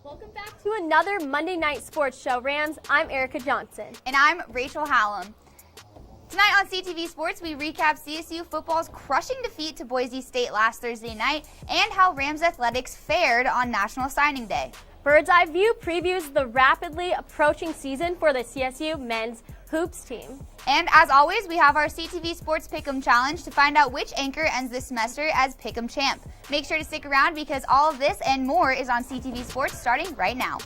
Welcome back to another Monday Night Sports Show, Rams. I'm Erica Johnson. And I'm Rachel Hallam. Tonight on CTV Sports, we recap CSU football's crushing defeat to Boise State last Thursday night and how Rams athletics fared on National Signing Day. Bird's Eye View previews the rapidly approaching season for the CSU men's hoops team. And as always, we have our CTV Sports Pick'em Challenge to find out which anchor ends this semester as Pick'em Champ. Make sure to stick around because all of this and more is on CTV Sports starting right now.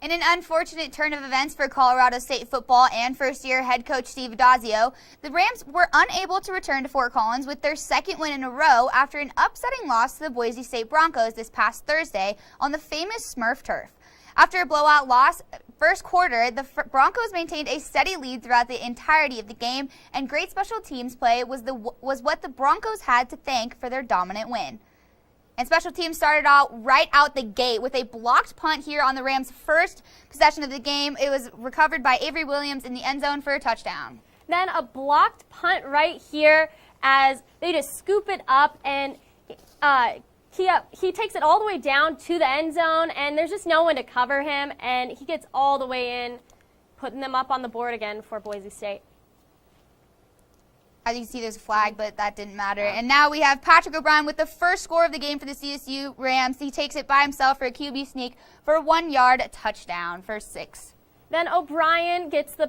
In an unfortunate turn of events for Colorado State football and first-year head coach Steve Addazio, the Rams were unable to return to Fort Collins with their second win in a row after an upsetting loss to the Boise State Broncos this past Thursday on the famous Smurf turf. After a blowout loss first quarter, the Broncos maintained a steady lead throughout the entirety of the game, and great special teams play was what the Broncos had to thank for their dominant win. And special teams started out right out the gate with a blocked punt here on the Rams' first possession of the game. It was recovered by Avery Williams in the end zone for a touchdown. Then a blocked punt right here as they just scoop it up, and he takes it all the way down to the end zone, and there's just no one to cover him, and he gets all the way in, putting them up on the board again for Boise State. As you can see, there's a flag, but that didn't matter. And now we have Patrick O'Brien with the first score of the game for the CSU Rams. He takes it by himself for a QB sneak for a 1-yard touchdown for 6. Then O'Brien gets the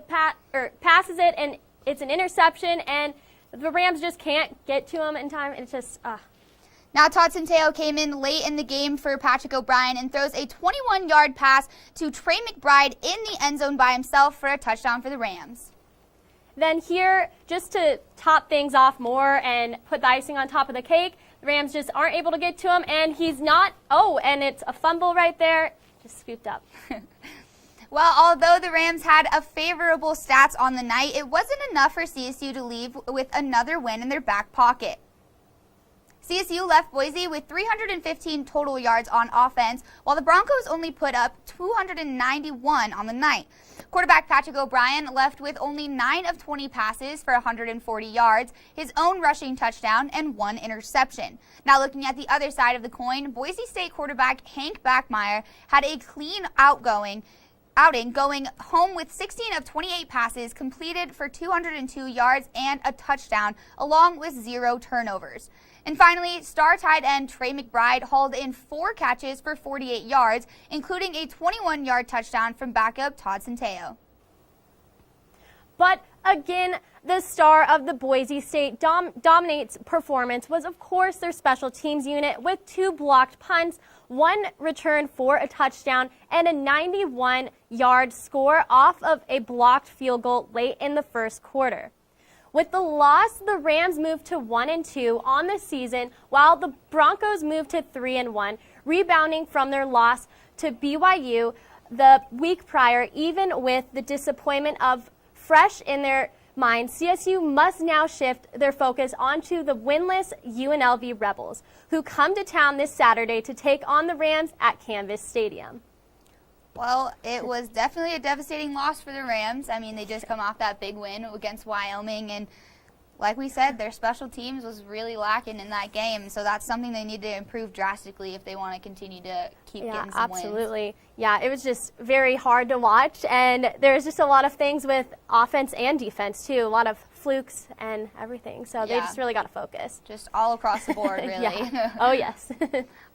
passes it, and it's an interception, and the Rams just can't get to him in time. It's just Now Todd Centeo came in late in the game for Patrick O'Brien and throws a 21-yard pass to Trey McBride in the end zone by himself for a touchdown for the Rams. Then here, just to top things off more and put the icing on top of the cake, the Rams just aren't able to get to him, and he's not. Oh, and it's a fumble right there, just scooped up. Well, although the Rams had a favorable stats on the night, it wasn't enough for CSU to leave with another win in their back pocket. CSU left Boise with 315 total yards on offense, while the Broncos only put up 291 on the night. Quarterback Patrick O'Brien left with only 9 of 20 passes for 140 yards, his own rushing touchdown, and 1 interception. Now looking at the other side of the coin, Boise State quarterback Hank Backmeyer had a clean outing, going home with 16 of 28 passes completed for 202 yards and a touchdown, along with 0 turnovers. And finally, star tight end Trey McBride hauled in 4 catches for 48 yards, including a 21-yard touchdown from backup Todd Centeo. But again, the star of the Boise State dominates performance was, of course, their special teams unit with 2 blocked punts, 1 return for a touchdown, and a 91-yard score off of a blocked field goal late in the first quarter. With the loss, the Rams moved to 1-2 on the season, while the Broncos moved to 3-1, rebounding from their loss to BYU the week prior. Even with the disappointment of fresh in their minds, CSU must now shift their focus onto the winless UNLV Rebels, who come to town this Saturday to take on the Rams at Canvas Stadium. Well, it was definitely a devastating loss for the Rams. I mean, they just come off that big win against Wyoming, and like we said, their special teams was really lacking in that game, so that's something they need to improve drastically if they want to continue to keep getting some wins. Absolutely. Yeah, it was just very hard to watch, and there's just a lot of things with offense and defense, too, a lot of flukes and everything, so they just really got to focus. Just all across the board, really. Yeah. Oh, yes.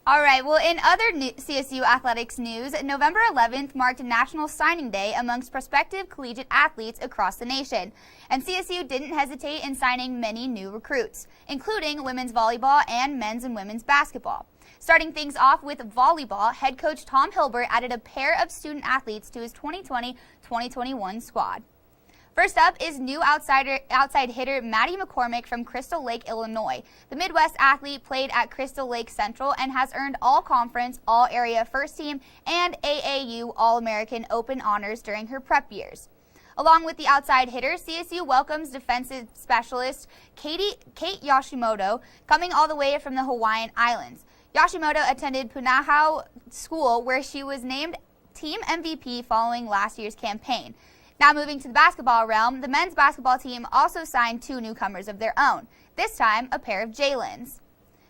All right, well, in other CSU athletics news, November 11th marked National Signing Day amongst prospective collegiate athletes across the nation. And CSU didn't hesitate in signing many new recruits, including women's volleyball and men's and women's basketball. Starting things off with volleyball, head coach Tom Hilbert added a pair of student athletes to his 2020-2021 squad. First up is new outside hitter Maddie McCormick from Crystal Lake, Illinois. The Midwest athlete played at Crystal Lake Central and has earned All-Conference, All-Area First Team, and AAU All-American Open honors during her prep years. Along with the outside hitter, CSU welcomes defensive specialist Kate Yoshimoto, coming all the way from the Hawaiian Islands. Yoshimoto attended Punahou School, where she was named team MVP following last year's campaign. Now moving to the basketball realm, the men's basketball team also signed 2 newcomers of their own, this time a pair of Jalens.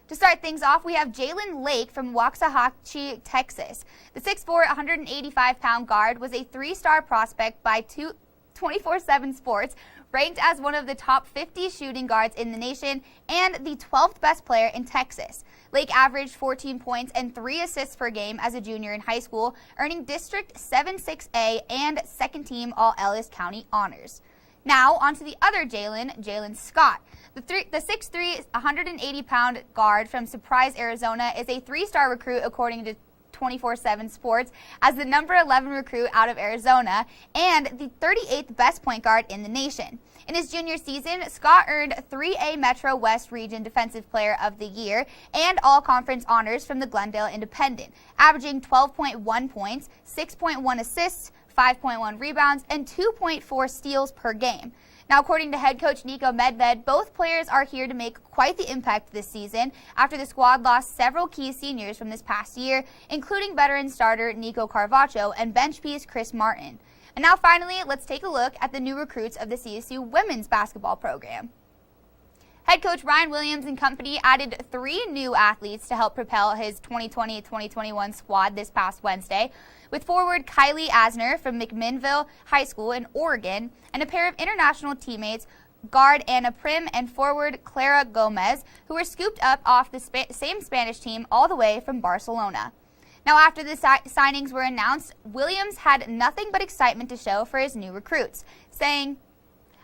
To start things off, we have Jalen Lake from Waxahachie, Texas. The 6'4", 185-pound guard was a 3-star prospect by 24/7 Sports, ranked as one of the top 50 shooting guards in the nation and the 12th best player in Texas. Lake averaged 14 points and 3 assists per game as a junior in high school, earning District 7-6A and second-team All-Ellis County honors. Now, on to the other Jalen Scott. The 6'3", 180-pound guard from Surprise, Arizona is a 3-star recruit according to 24/7 Sports as the number 11 recruit out of Arizona and the 38th best point guard in the nation. In his junior season, Scott earned 3A Metro West Region Defensive Player of the Year and All-Conference honors from the Glendale Independent, averaging 12.1 points, 6.1 assists, 5.1 rebounds, and 2.4 steals per game. Now, according to head coach Nico Medved, both players are here to make quite the impact this season after the squad lost several key seniors from this past year, including veteran starter Nico Carvacho and bench piece Chris Martin. And now finally, let's take a look at the new recruits of the CSU women's basketball program. Head coach Ryan Williams and company added 3 new athletes to help propel his 2020-2021 squad this past Wednesday, with forward Kylie Asner from McMinnville High School in Oregon and a pair of international teammates, guard Anna Prim and forward Clara Gomez, who were scooped up off the same Spanish team all the way from Barcelona. Now, after the signings were announced, Williams had nothing but excitement to show for his new recruits, saying,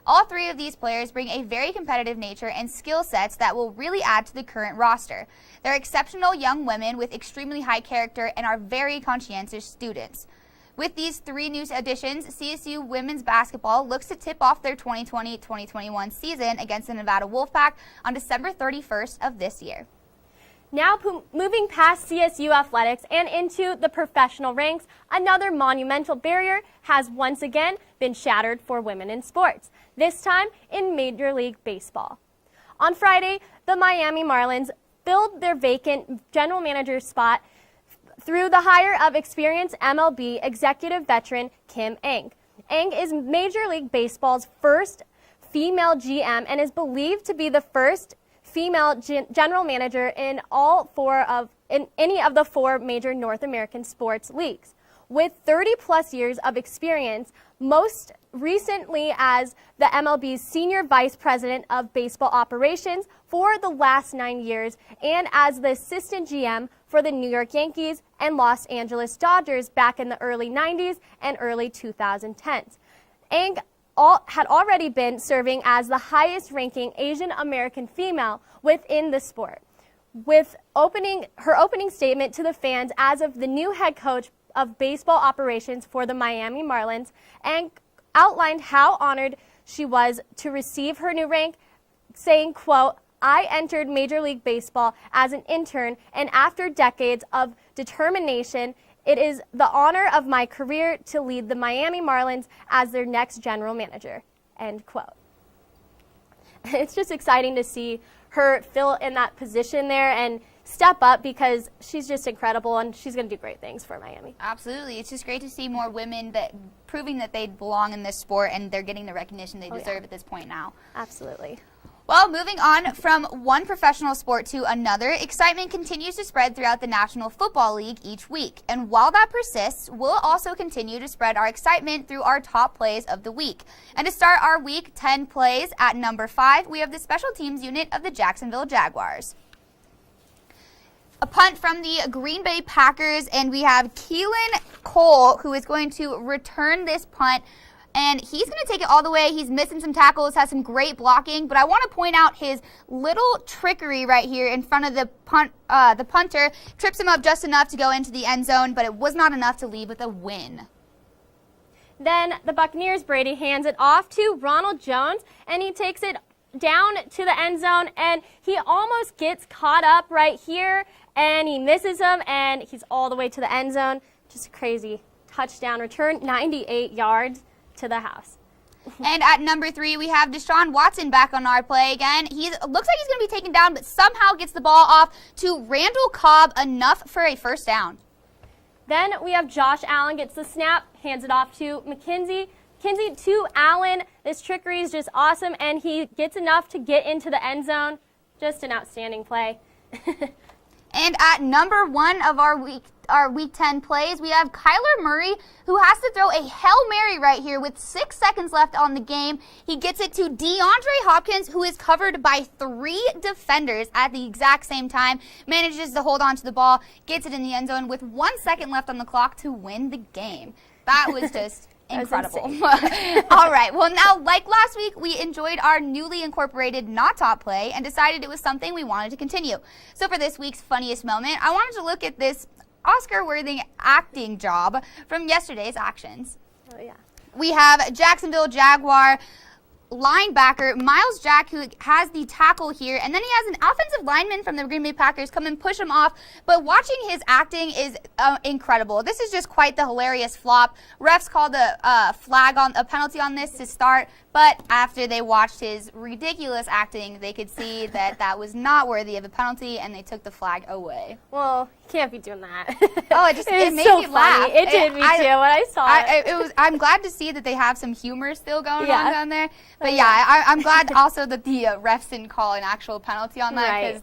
"All 3 of these players bring a very competitive nature and skill sets that will really add to the current roster. They're exceptional young women with extremely high character and are very conscientious students." With these 3 new additions, CSU women's basketball looks to tip off their 2020-2021 season against the Nevada Wolfpack on December 31st of this year. Now moving past CSU athletics and into the professional ranks, another monumental barrier has once again been shattered for women in sports, this time in Major League Baseball. On Friday, the Miami Marlins filled their vacant general manager spot through the hire of experienced MLB executive veteran Kim Ng. Ng is Major League Baseball's first female GM and is believed to be the first female general manager in any of the 4 major North American sports leagues. With 30-plus years of experience, most recently as the MLB's Senior Vice President of Baseball Operations for the last 9 years and as the Assistant GM for the New York Yankees and Los Angeles Dodgers back in the early 90s and early 2010s. Ng had already been serving as the highest-ranking Asian American female within the sport. With her opening statement to the fans as of the new head coach of baseball operations for the Miami Marlins, and outlined how honored she was to receive her new rank, saying, quote, "I entered Major League Baseball as an intern, and after decades of determination, it is the honor of my career to lead the Miami Marlins as their next general manager," end quote. It's just exciting to see her fill in that position there and step up because she's just incredible and she's going to do great things for Miami. Absolutely. It's just great to see more women that proving that they belong in this sport and they're getting the recognition they deserve at this point now. Absolutely. Well, moving on from one professional sport to another, excitement continues to spread throughout the National Football League each week. And while that persists, we'll also continue to spread our excitement through our top plays of the week. And to start our Week 10 plays at number 5, we have the special teams unit of the Jacksonville Jaguars. A punt from the Green Bay Packers, and we have Keelan Cole, who is going to return this punt. And he's going to take it all the way. He's missing some tackles, has some great blocking. But I want to point out his little trickery right here in front of the punter. Trips him up just enough to go into the end zone, but it was not enough to leave with a win. Then the Buccaneers, Brady hands it off to Ronald Jones, and he takes it down to the end zone, and he almost gets caught up right here, and he misses him, and he's all the way to the end zone. Just a crazy touchdown return, 98 yards to the house. And at number 3, we have Deshaun Watson back on our play again. He looks like he's going to be taken down, but somehow gets the ball off to Randall Cobb, enough for a first down. Then we have Josh Allen gets the snap, hands it off to McKenzie. McKenzie to Allen. This trickery is just awesome, and he gets enough to get into the end zone. Just an outstanding play. And at number 1 of our week 10 plays, we have Kyler Murray, who has to throw a Hail Mary right here with 6 seconds left on the game. He gets it to DeAndre Hopkins, who is covered by 3 defenders at the exact same time, manages to hold on to the ball, gets it in the end zone with 1 second left on the clock to win the game. That was just incredible. All right. Well, now, like last week, we enjoyed our newly incorporated Not Top play and decided it was something we wanted to continue. So for this week's funniest moment, I wanted to look at this Oscar-worthy acting job from yesterday's actions. Oh, yeah. We have Jacksonville Jaguar linebacker Miles Jack, who has the tackle here, and then he has an offensive lineman from the Green Bay Packers come and push him off. But watching his acting is incredible. This is just quite the hilarious flop. Refs called a penalty on this to start, but after they watched his ridiculous acting, they could see that that was not worthy of a penalty, and they took the flag away. Well, you can't be doing that. Oh, it made so me laugh. Funny. It did me too when I saw it. I'm glad to see that they have some humor still going on down there. But yeah, I'm glad also that the refs didn't call an actual penalty on that, because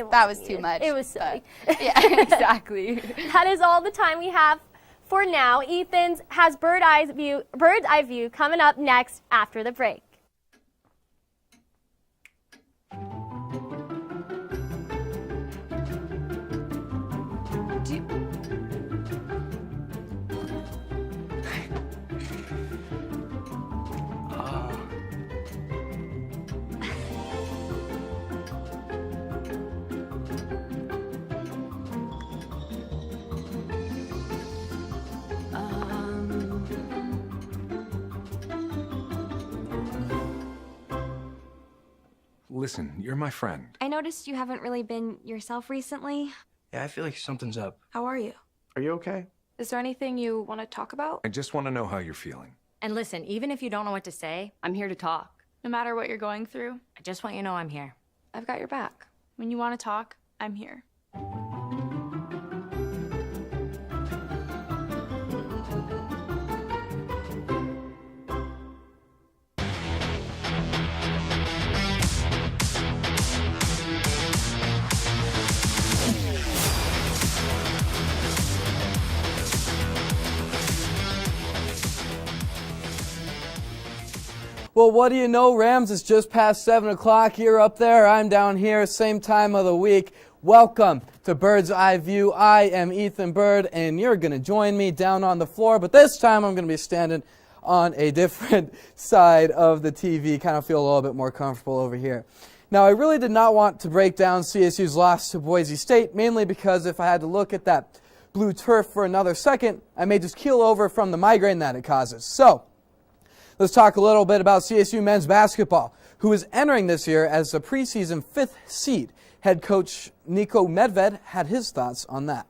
that was too much. It was silly. Yeah, exactly. That is all the time we have for now. Ethan's has bird's eye view coming up next after the break. Listen, you're my friend. I noticed you haven't really been yourself recently. Yeah, I feel like something's up. How are you? Are you okay? Is there anything you want to talk about? I just want to know how you're feeling. And listen, even if you don't know what to say, I'm here to talk. No matter what you're going through, I just want you to know I'm here. I've got your back. when you want to talk, I'm here. Well, what do you know, Rams? It's just past 7 o'clock. You're up there. I'm down here. Same time of the week. Welcome to Bird's Eye View. I am Ethan Bird, and you're going to join me down on the floor. But this time I'm going to be standing on a different side of the TV. Kind of feel a little bit more comfortable over here. Now, I really did not want to break down CSU's loss to Boise State, mainly because if I had to look at that blue turf for another second, I may just keel over from the migraine that it causes. So, let's talk a little bit about CSU men's basketball, who is entering this year as a preseason 5th seed. Head coach Nico Medved had his thoughts on that.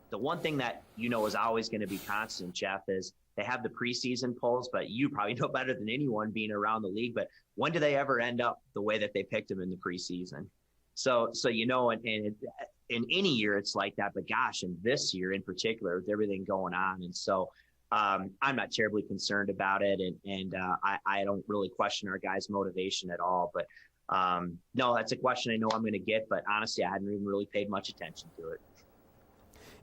The one thing that you know is always going to be constant, Jeff, is they have the preseason polls, but you probably know better than anyone being around the league. But when do they ever end up the way that they picked them in the preseason? So you know, and in any year it's like that. But gosh, in this year in particular, with everything going on, and so. I'm not terribly concerned about it, and I don't really question our guys' motivation at all. But no, that's a question I know I'm going to get, but honestly, I hadn't even really paid much attention to it.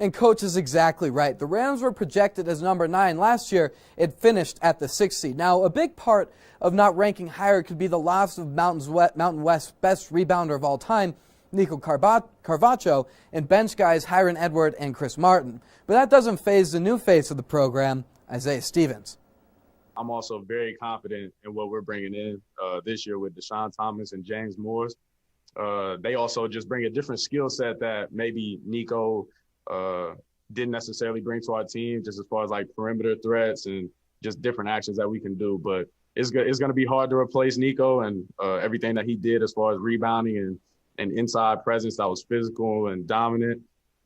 And Coach is exactly right. The Rams were projected as number 9 last year. It finished at the 6th seed. Now, a big part of not ranking higher could be the loss of Mountain West's best rebounder of all time, Nico Carvacho, and bench guys Hiron Edward and Chris Martin. But that doesn't faze the new face of the program, Isaiah Stevens. I'm also very confident in what we're bringing in this year with Deshaun Thomas and James Morris. They also just bring a different skill set that maybe Nico didn't necessarily bring to our team, just as far as like perimeter threats and just different actions that we can do. But it's going to be hard to replace Nico and everything that he did as far as rebounding and inside presence that was physical and dominant.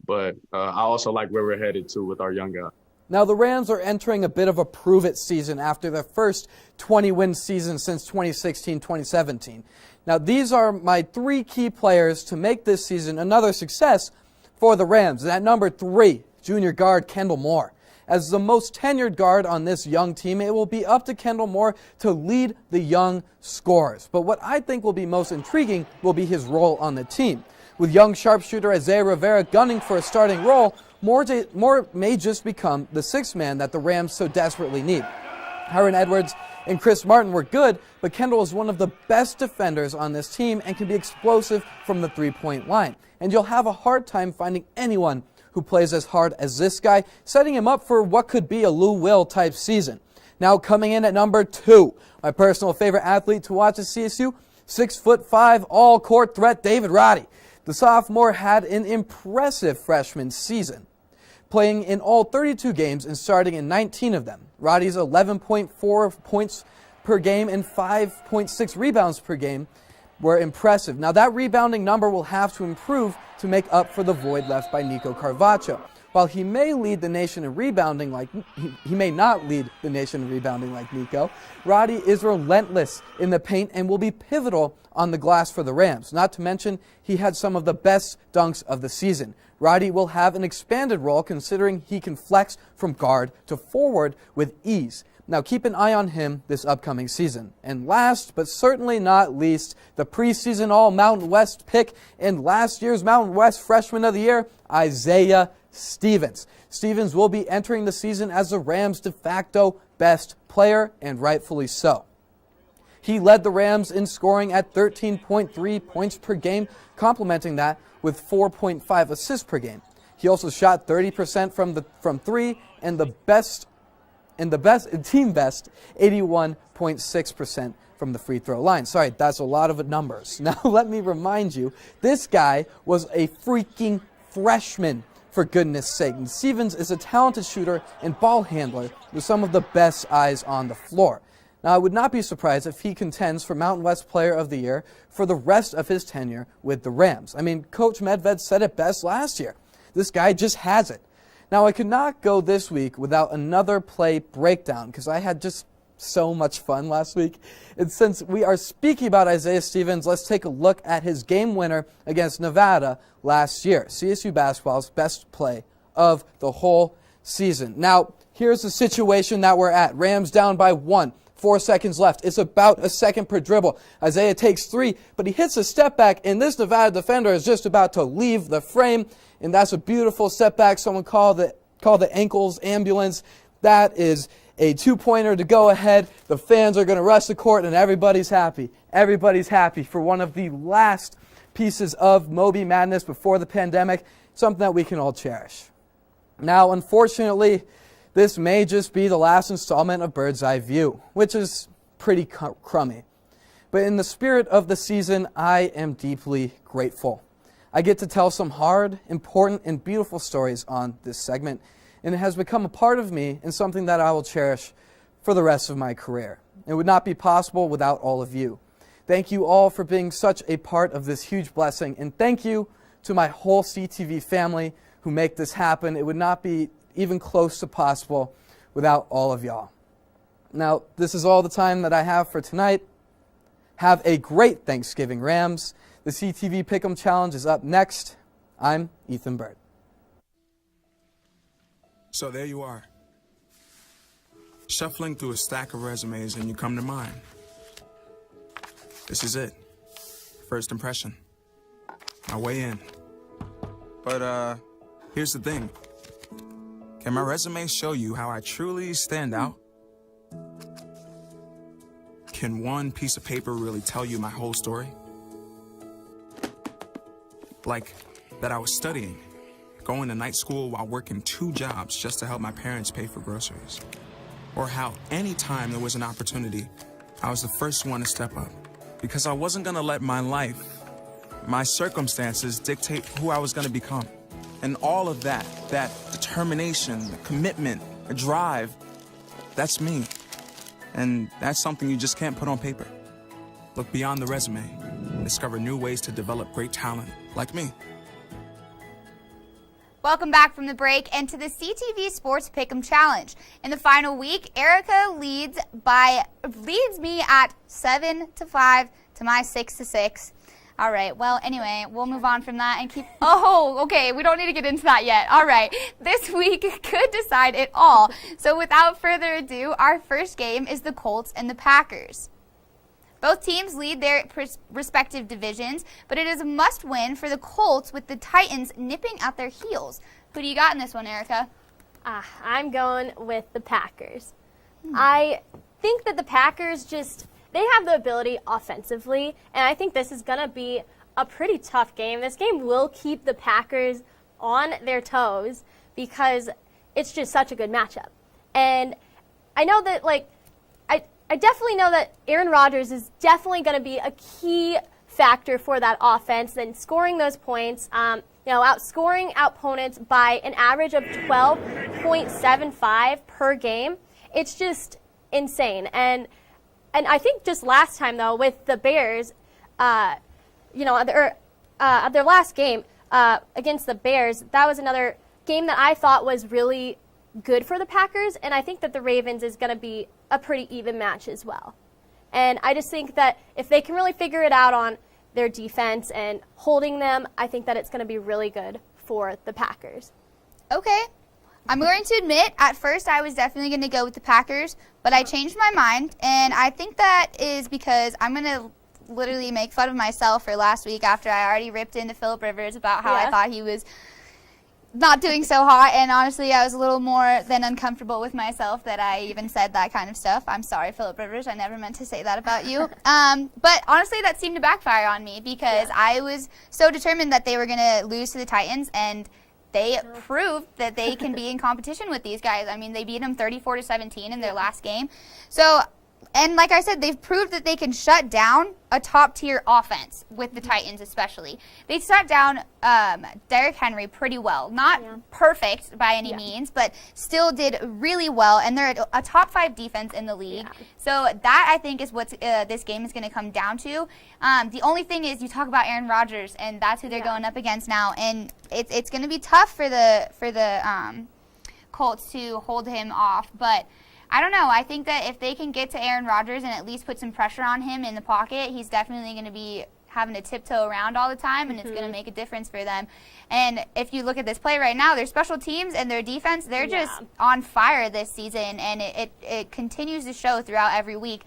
But I also like where we're headed to with our young guy. Now, the Rams are entering a bit of a prove-it season after their first 20-win season since 2016-2017. Now, these are my 3 key players to make this season another success for the Rams. And at number 3, junior guard Kendall Moore. As the most tenured guard on this young team, it will be up to Kendall Moore to lead the young scorers. But what I think will be most intriguing will be his role on the team. With young sharpshooter Isaiah Rivera gunning for a starting role, Moore may just become the 6th man that the Rams so desperately need. Hiron Edwards and Chris Martin were good, but Kendall is one of the best defenders on this team and can be explosive from the 3-point line. And you'll have a hard time finding anyone who plays as hard as this guy, setting him up for what could be a Lou Will type season. Now coming in at number 2, my personal favorite athlete to watch at CSU, 6'5", all-court threat David Roddy. The sophomore had an impressive freshman season, playing in all 32 games and starting in 19 of them. Roddy's 11.4 points per game and 5.6 rebounds per game were impressive. Now that rebounding number will have to improve to make up for the void left by Nico Carvacho. While he may lead the nation in rebounding like he may not lead the nation in rebounding like Nico, Roddy is relentless in the paint and will be pivotal on the glass for the Rams. Not to mention, he had some of the best dunks of the season. Roddy will have an expanded role considering he can flex from guard to forward with ease. Now keep an eye on him this upcoming season. And last but certainly not least, the preseason All-Mountain West pick and last year's Mountain West Freshman of the Year, Isaiah Stevens. Stevens will be entering the season as the Rams' de facto best player, and rightfully so. He led the Rams in scoring at 13.3 points per game, complementing that with 4.5 assists per game. He also shot 30% from 3 and the team best 81.6% from the free throw line. Sorry, that's a lot of numbers. Now let me remind you, this guy was a freaking freshman, for goodness sake. And Stevens is a talented shooter and ball handler with some of the best eyes on the floor. Now, I would not be surprised if he contends for Mountain West Player of the Year for the rest of his tenure with the Rams. I mean, Coach Medved said it best last year. This guy just has it. Now, I could not go this week without another play breakdown because I had just so much fun last week. And since we are speaking about Isaiah Stevens, let's take a look at his game winner against Nevada last year. CSU basketball's best play of the whole season. Now, here's the situation that we're at. Rams down by 1. 4 seconds left. It's about a second per dribble. Isaiah takes 3, but he hits a step back, and this Nevada defender is just about to leave the frame, and that's a beautiful step back. Someone call the ankles ambulance. That is a 2-pointer to go ahead. The fans are going to rush the court, and everybody's happy. Everybody's happy for one of the last pieces of Moby Madness before the pandemic, something that we can all cherish. Now, unfortunately, this may just be the last installment of Bird's Eye View, which is pretty crummy. But in the spirit of the season, I am deeply grateful. I get to tell some hard, important, and beautiful stories on this segment, and it has become a part of me and something that I will cherish for the rest of my career. It would not be possible without all of you. Thank you all for being such a part of this huge blessing, and thank you to my whole CTV family who make this happen. It would not be even close to possible without all of y'all. Now, this is all the time that I have for tonight. Have a great Thanksgiving, Rams. The CTV Pick'em Challenge is up next. I'm Ethan Bird. So there you are, shuffling through a stack of resumes, and you come to mine. This is it. First impression. My way in. But here's the thing. Can my resume show you how I truly stand out? Can one piece of paper really tell you my whole story? Like that I was studying, going to night school while working 2 jobs just to help my parents pay for groceries. Or how anytime there was an opportunity, I was the first one to step up. Because I wasn't gonna let my life, my circumstances dictate who I was gonna become. And all of that determination, the commitment, the drive, that's me. And that's something you just can't put on paper. Look beyond the resume and discover new ways to develop great talent like me. Welcome back from the break and to the CTV Sports Pick'em Challenge. In the final week, Erica leads me at 7-5 to my 6-6. All right, well, anyway, we'll move on from that and keep... Oh, okay, we don't need to get into that yet. All right, this week could decide it all. So without further ado, our first game is the Colts and the Packers. Both teams lead their respective divisions, but it is a must-win for the Colts with the Titans nipping at their heels. Who do you got in this one, Erica? I'm going with the Packers. I think that the Packers they have the ability offensively, and I think this is going to be a pretty tough game. This game will keep the Packers on their toes because it's just such a good matchup. And I know that, I definitely know that Aaron Rodgers is definitely going to be a key factor for that offense and scoring those points, outscoring opponents by an average of 12.75 per game. It's just insane. And I think just last time, though, with the Bears, their last game against the Bears, that was another game that I thought was really good for the Packers, and I think that the Ravens is going to be a pretty even match as well. And I just think that if they can really figure it out on their defense and holding them, I think that it's going to be really good for the Packers. Okay. I'm going to admit, at first I was definitely going to go with the Packers, but I changed my mind, and I think that is because I'm going to literally make fun of myself for last week after I already ripped into Phillip Rivers about how I thought he was not doing so hot, and honestly I was a little more than uncomfortable with myself that I even said that kind of stuff. I'm sorry, Phillip Rivers, I never meant to say that about you. But honestly that seemed to backfire on me because I was so determined that they were going to lose to the Titans, and they proved that they can be in competition with these guys. I mean, they beat them 34-17 in their last game. So, and like I said, they've proved that they can shut down a top-tier offense with the Titans especially. They shut down Derrick Henry pretty well. Not perfect by any means, but still did really well, and they're a top 5 defense in the league. So that, I think, is what this game is going to come down to. The only thing is you talk about Aaron Rodgers, and that's who they're going up against now, and it's going to be tough for the Colts to hold him off, but I don't know. I think that if they can get to Aaron Rodgers and at least put some pressure on him in the pocket, he's definitely going to be having to tiptoe around all the time, and it's going to make a difference for them. And if you look at this play right now, their special teams and their defense, they're just on fire this season, and it continues to show throughout every week.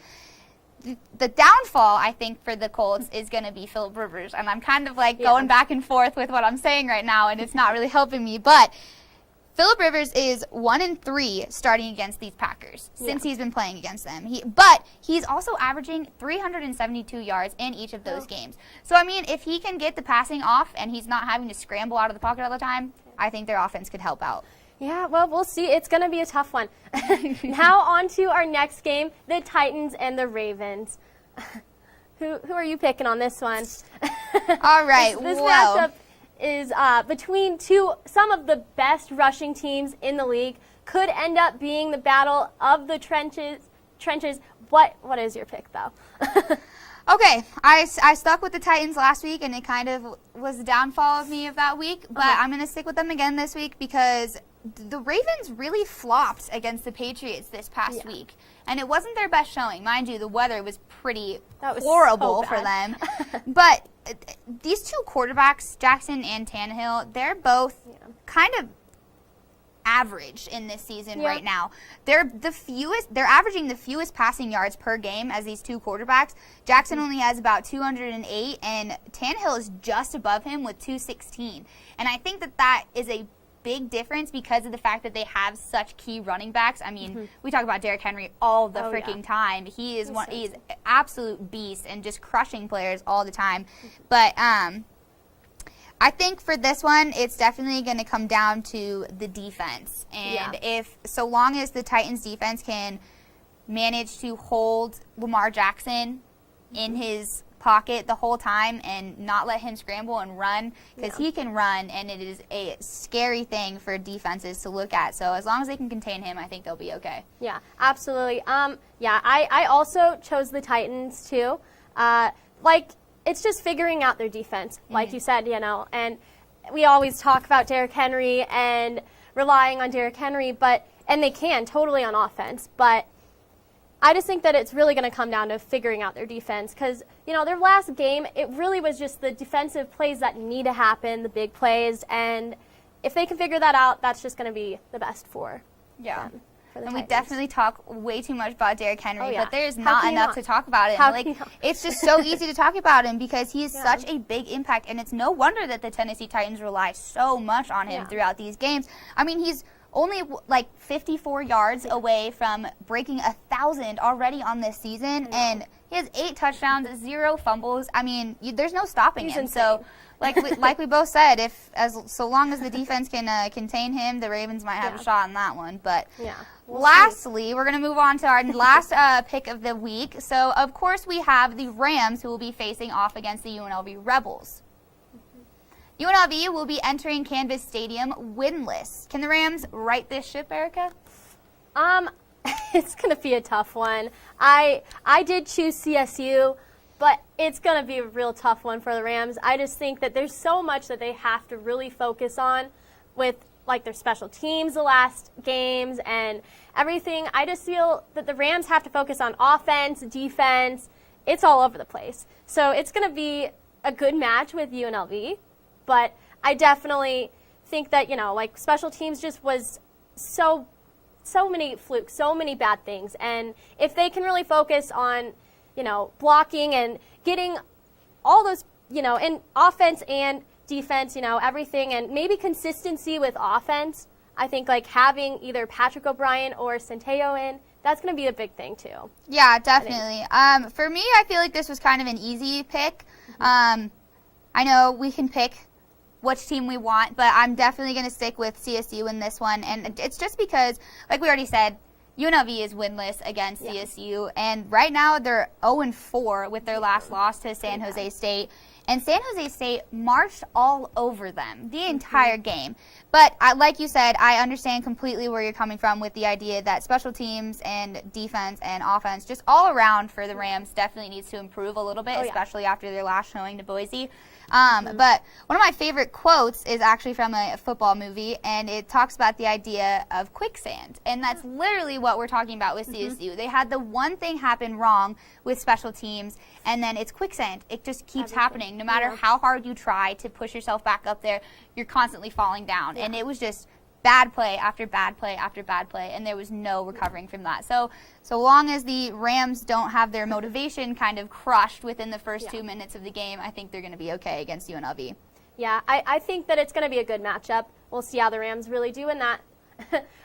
The downfall, I think, for the Colts is going to be Phillip Rivers, and I'm kind of going back and forth with what I'm saying right now, and it's not really helping me, but Phillip Rivers is 1-3 starting against these Packers since he's been playing against them. But he's also averaging 372 yards in each of those games. So, I mean, if he can get the passing off and he's not having to scramble out of the pocket all the time, I think their offense could help out. Yeah, well, we'll see. It's going to be a tough one. Now on to our next game, the Titans and the Ravens. Who are you picking on this one? All right, this matchup is between some of the best rushing teams in the league. Could end up being the battle of the trenches. What is your pick, though? Okay, I stuck with the Titans last week, and it kind of was the downfall of me of that week, but I'm going to stick with them again this week because the Ravens really flopped against the Patriots this past week, and it wasn't their best showing. Mind you, the weather was pretty horrible for them, but these two quarterbacks, Jackson and Tannehill, they're both kind of average in this season right now. They're averaging the fewest passing yards per game as these two quarterbacks. Jackson only has about 208, and Tannehill is just above him with 216. And I think that is a big difference because of the fact that they have such key running backs. I mean, we talk about Derrick Henry all the freaking time. He's an absolute beast and just crushing players all the time. But I think for this one, it's definitely going to come down to the defense. And so long as the Titans defense can manage to hold Lamar Jackson in his pocket the whole time and not let him scramble and run, because he can run, and it is a scary thing for defenses to look at. So as long as they can contain him, I think they'll be okay. Yeah, absolutely. I also chose the Titans too. It's just figuring out their defense, like you said, and we always talk about Derrick Henry and relying on Derrick Henry, and they can totally on offense, but I just think that it's really going to come down to figuring out their defense because, their last game, it really was just the defensive plays that need to happen, the big plays, and if they can figure that out, that's just going to be the best for them. And we definitely talk way too much about Derrick Henry, but there's How not can you enough not? to talk about him. How Like, can you not? it's just so easy to talk about him because he is such a big impact, and it's no wonder that the Tennessee Titans rely so much on him throughout these games. I mean, he's only like 54 yards away from breaking 1,000 already on this season, and he has 8 touchdowns, 0 fumbles. I mean, there's no stopping him. insane. So, like we both said, so long as the defense can contain him, the Ravens might have a shot on that one. But lastly, we're going to move on to our last pick of the week. So, of course, we have the Rams who will be facing off against the UNLV Rebels. UNLV will be entering Canvas Stadium winless. Can the Rams right this ship, Erica? It's going to be a tough one. I did choose CSU, but it's going to be a real tough one for the Rams. I just think that there's so much that they have to really focus on with their special teams the last games and everything. I just feel that the Rams have to focus on offense, defense. It's all over the place. So it's going to be a good match with UNLV, but I definitely think that, special teams just was so many flukes, so many bad things. And if they can really focus on, blocking and getting all those, in offense and defense, everything, and maybe consistency with offense, I think having either Patrick O'Brien or Centeio in, that's going to be a big thing too. Yeah, definitely. For me, I feel like this was kind of an easy pick. I know we can pick which team we want, but I'm definitely going to stick with CSU in this one, and it's just because, like we already said, UNLV is winless against CSU, and right now they're 0-4 with their last loss to San Jose State, and San Jose State marched all over them the entire game. But like you said, I understand completely where you're coming from with the idea that special teams and defense and offense, just all around for the Rams, definitely needs to improve a little bit, especially after their last showing to Boise. But one of my favorite quotes is actually from a football movie, and it talks about the idea of quicksand. And that's literally what we're talking about with CSU. They had the one thing happen wrong with special teams, and then it's quicksand. It just keeps happening. No matter how hard you try to push yourself back up there, you're constantly falling down. And it was just bad play after bad play after bad play, and there was no recovering from that. So long as the Rams don't have their motivation kind of crushed within the first 2 minutes of the game, I think they're going to be okay against UNLV. Yeah, I think that it's going to be a good matchup. We'll see how the Rams really do in that.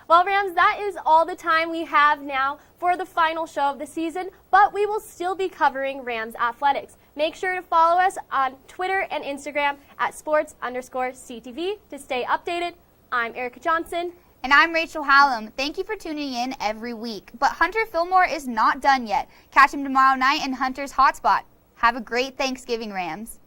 Well, Rams, that is all the time we have now for the final show of the season, but we will still be covering Rams athletics. Make sure to follow us on Twitter and Instagram at sports_CTV to stay updated. I'm Erica Johnson. And I'm Rachel Hallam. Thank you for tuning in every week. But Hunter Fillmore is not done yet. Catch him tomorrow night in Hunter's Hotspot. Have a great Thanksgiving, Rams.